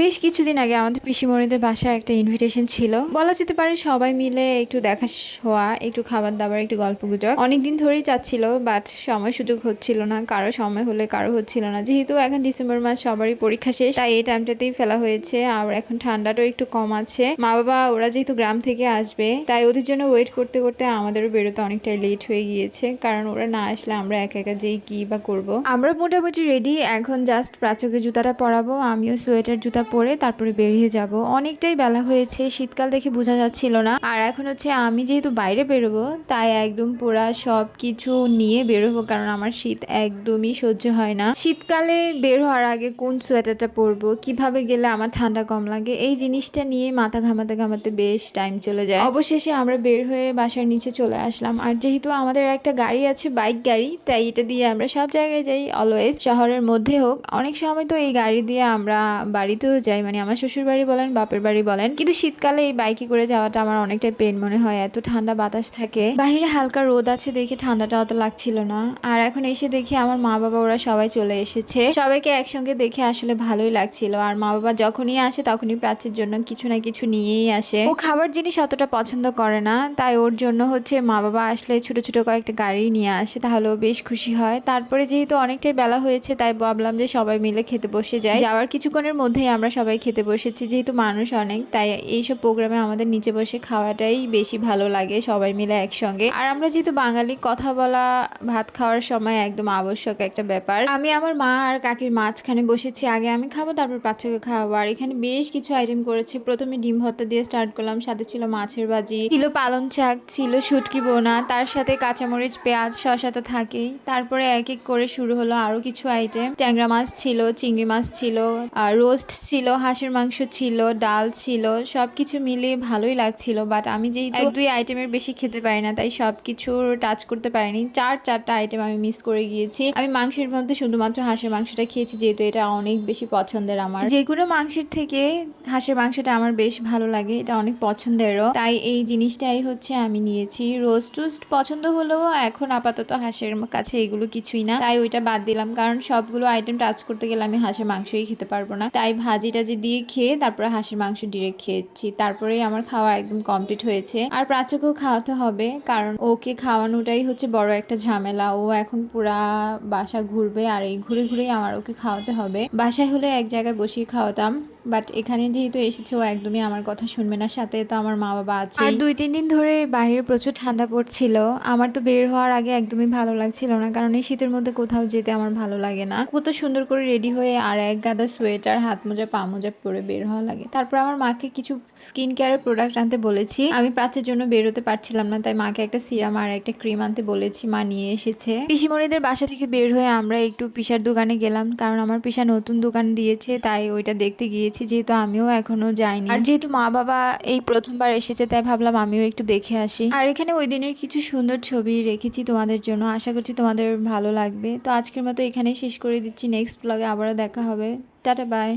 বেশ কিছুদিন আগে আমাদের পিসিমণিদের বাসায় একটা ইনভিটেশন ছিল, বলা যেতে পারে সবাই মিলে একটু দেখা হওয়া, একটু খাবার দাবার, একটু গল্পগুজব অনেকদিন ধরেই চাচ্ছিল, বাট সময় সুযোগ হচ্ছিল না, কারো সময় হলে কারো হচ্ছিল না। যেহেতু এখন ডিসেম্বর মাস, সবারই পরীক্ষা শেষ, তাই এই টাইমটাতেই ফেলা হয়েছে। আর এখন ঠান্ডাটাও একটু কম আছে, মা বাবা ওরা যেহেতু গ্রাম থেকে আসবে, তাই ওদের জন্য ওয়েট করতে করতে আমাদেরও বেরোতে অনেকটাই লেট হয়ে গিয়েছে, কারণ ওরা না আসলে আমরা একা একা যেই কি বা করবো। আমরা মোটামুটি রেডি, এখন জাস্ট প্রাচকের জুতাটা পরাবো, আমিও সোয়েটার জুতা পরে তারপরে বেরিয়ে যাব। অনেকটাই বেলা হয়েছে, শীতকাল দেখে বোঝা যাচ্ছিল না। আর এখন হচ্ছে আমি যেহেতু বাইরে বেরোবো, তাই একদম পুরা সব কিছু নিয়ে বেরোবো, কারণ আমার শীত একদমই সহ্য হয় না। শীতকালে বের হওয়ার আগে কোন সোয়েটারটা পরবো, কিভাবে গেলে আমার ঠান্ডা কম লাগে, এই জিনিসটা নিয়ে মাথা ঘামাতে ঘামাতে বেশ টাইম চলে যায়। অবশেষে আমরা বের হয়ে বাসার নিচে চলে আসলাম। আর যেহেতু আমাদের একটা গাড়ি আছে, বাইক গাড়ি, তাই এটা দিয়ে আমরা সব জায়গায় যাই অলওয়েজ, শহরের মধ্যে হোক। অনেক সময় তো এই গাড়ি দিয়ে আমরা বাড়িতেও যাই, মানে আমার শ্বশুর বাড়ি বলেন, বাপের বাড়ি বলেন। কিন্তু শীতকালে এই বাইকে করে যাওয়াটা আমার অনেকটাই পেন মনে হয়, এত ঠান্ডা বাতাস থাকে। বাইরে হালকা রোদ আছে দেখে ঠান্ডাটা অত লাগছিল না। আর এখন এসে দেখি আমার মা বাবা ওরা সবাই চলে এসেছে, সবাইকে একসঙ্গে দেখে আসলে ভালোই লাগছিল। আর মা বাবা যখনই আসে তখনই প্রাচ্যের জন্য কিছু না কিছু নিয়েই আসে। ও খাবার জিনিস অতটা পছন্দ করে না, তাই ওর জন্য হচ্ছে মা বাবা আসলে ছোট ছোট কয়েকটা গাড়ি নিয়ে আসে, তাহলে ও বেশ খুশি হয়। তারপরে যেহেতু অনেকটাই বেলা হয়েছে, তাই ভাবলাম যে সবাই মিলে খেতে বসে যাই। যাওয়ার কিছুক্ষণের মধ্যেই আমরা সবাই খেতে বসেছি, যেহেতু মানুষ অনেক, তাই এইসব প্রোগ্রামে আমাদের নিচে বসে খাওয়াটাই বেশি ভালো লাগে, সবাই মিলে একসঙ্গে। আর আমরা যেহেতু বাঙালি, কথা বলা ভাত খাওয়ার সময় একদম আবশ্যক একটা ব্যাপার। আমি আমার মা আর কাকির মাঝখানে বসেছি, আগে আমি খাবো তারপর বাচ্চাকে খাওয়াবো। আর এখানে বেশ কিছু আইটেম করেছি। প্রথমে ডিম ভর্তা দিয়ে স্টার্ট করলাম, সাথে ছিল মাছের ভাজি, ছিল পালং শাক, ছিল শুটকি বোনা, তার সাথে কাঁচামরিচ, পেঁয়াজ, শসা তো থাকেই। তারপরে এক এক করে শুরু হলো আরো কিছু আইটেম। ট্যাংরা মাছ ছিল, চিংড়ি মাছ ছিল, রোস্ট ছিল, হাঁসের মাংস ছিল, ডাল ছিল, সবকিছু মিলিয়ে ভালোই লাগছিল। বাট আমি যেহেতু এক দুই আইটেমের বেশি খেতে পারি না, তাই সবকিছু টাচ করতে পারিনি। চারটা আইটেম আমি মিস করে গিয়েছি। আমি মাংসের মধ্যে শুধুমাত্র হাঁসের মাংসটা খেয়েছি, যেহেতু এটা অনেক বেশি পছন্দের আমার। যে কোনো মাংসের থেকে হাঁসের মাংসটা আমার বেশ ভালো লাগে, এটা অনেক পছন্দেরও, তাই এই জিনিসটাই হচ্ছে আমি নিয়েছি। রোস্ট টোস্ট পছন্দ হলেও এখন আপাতত হাঁসের কাছে এগুলো কিছুই না, তাই ওইটা বাদ দিলাম, কারণ সবগুলো আইটেম টাচ করতে গেলে আমি হাঁসের মাংসই খেতে পারবো না। তাই ভাজি টাজি দিয়ে খেয়ে তারপরে হাঁসের মাংস ডিরেক্ট খেয়েছি। তারপরেই আমার খাওয়া একদম কমপ্লিট হয়েছে। আর প্রাচ্যকেও খাওয়াতে হবে, কারণ ওকে খাওয়ানোটাই হচ্ছে বড় একটা ঝামেলা। ও এখন পুরা বাসা ঘুরবে, আর এই ঘুরে ঘুরেই আমার ওকে খাওয়াতে হবে। বাসায় হলে এক জায়গায় বসিয়ে খাওয়াতাম, বাট এখানে যেহেতু এসেছে ও একদমই আমার কথা শুনবে না, সাথে তো আমার মা বাবা আছে। আর 2-3 দিন ধরে বাইরে প্রচুর ঠান্ডা পড়ছিল, আমার তো বের হওয়ার আগে একদমই ভালো লাগছিল না, কারণ এই শীতের মধ্যে কোথাও যেতে আমার ভালো লাগে না। কত সুন্দর করে রেডি হয়ে আর এক গাদা সোয়েটার, হাত মোজা, পা মোজা পরে বের হওয়া লাগে। তারপর আমার মাকে কিছু স্কিন কেয়ারের প্রোডাক্ট আনতে বলেছি, আমি প্রাচ্যের জন্য বেরোতে পারছিলাম না, তাই মাকে একটা সিরাম আর একটা ক্রিম আনতে বলেছি, মা নিয়ে এসেছে। পিসিমণিদের বাসা থেকে বের হয়ে আমরা একটু পিসার দোকানে গেলাম, কারণ আমার পিসা নতুন দোকান দিয়েছে, তাই ওইটা দেখতে গিয়েছি, যেহেতু আমিও এখনো যাইনি। আর যেহেতু মা বাবা এই প্রথমবার এসেছে, তাই ভাবলাম আমিও একটু দেখে আসি। আর এখানে ওই দিনের কিছু সুন্দর ছবি রেখেছি তোমাদের জন্য, আশা করছি তোমাদের ভালো লাগবে। তো আজকের মতো এখানেই শেষ করে দিচ্ছি, নেক্সট ব্লগে আবারও দেখা হবে। Tata, by.